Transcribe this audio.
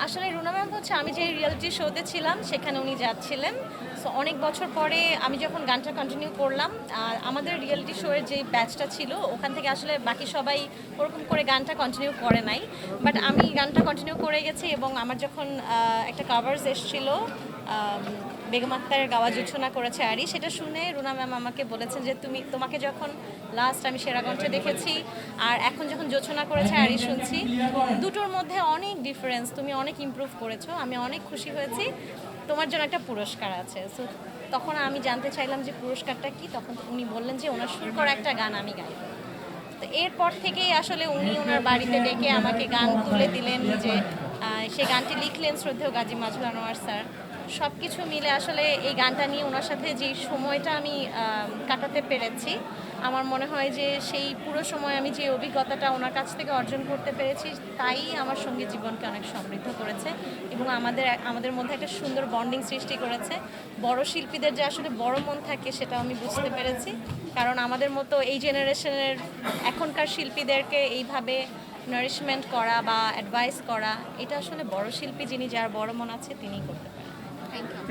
আসলে রুনা ম্যাম হচ্ছে আমি যে রিয়েলিটি শোতে ছিলাম সেখানে উনি যাচ্ছিলেন। সো অনেক বছর পরে আমি যখন গানটা কন্টিনিউ করলাম, আমাদের রিয়েলিটি শোয়ের যে ব্যাচটা ছিল ওখান থেকে আসলে বাকি সবাই ওরকম করে গানটা কন্টিনিউ করে নাই, বাট আমি গানটা কন্টিনিউ করে গেছি। এবং আমার যখন একটা কাভার্স এসেছিল, বেগম আক্তারের গাওয়া জোছনা করেছে আরি, সেটা শুনে রুনা ম্যাম আমাকে বলেছেন যে তোমাকে যখন লাস্ট আমি সেরা কণ্ঠে দেখেছি আর এখন যখন জোছনা করেছে আরি শুনছি, দুটোর মধ্যে অনেক ডিফারেন্স, তুমি অনেক ইমপ্রুভ করেছো, আমি অনেক খুশি হয়েছি, তোমার জন্য একটা পুরস্কার আছে। সো তখন আমি জানতে চাইলাম যে পুরস্কারটা কি, তখন উনি বললেন যে ওনার সুর করা একটা গান আমি গাইব। তো এরপর থেকেই আসলে উনি ওনার বাড়িতে ডেকে আমাকে গান তুলে দিলেন, যে সেই গানটি লিখলেন শ্রদ্ধেয় গাজী মাজহার আনোয়ার স্যার। সব কিছু মিলে আসলে এই গানটা নিয়ে ওনার সাথে যে সময়টা আমি কাটাতে পেরেছি, আমার মনে হয় যে সেই পুরো সময় আমি যে অভিজ্ঞতাটা ওনার কাছ থেকে অর্জন করতে পেরেছি, তাই আমার সঙ্গীত জীবনকে অনেক সমৃদ্ধ করেছে এবং আমাদের মধ্যে একটা সুন্দর বন্ডিং সৃষ্টি করেছে। বড় শিল্পীদের যে আসলে বড় মন থাকে সেটা আমি বুঝতে পেরেছি, কারণ আমাদের মতো এই জেনারেশনের এখনকার শিল্পীদেরকে এইভাবে নারিশমেন্ট করা বা অ্যাডভাইস করা, এটা আসলে বড় শিল্পী যিনি, যার বড় মন আছে, তিনিই করতে পারেন। Thank you.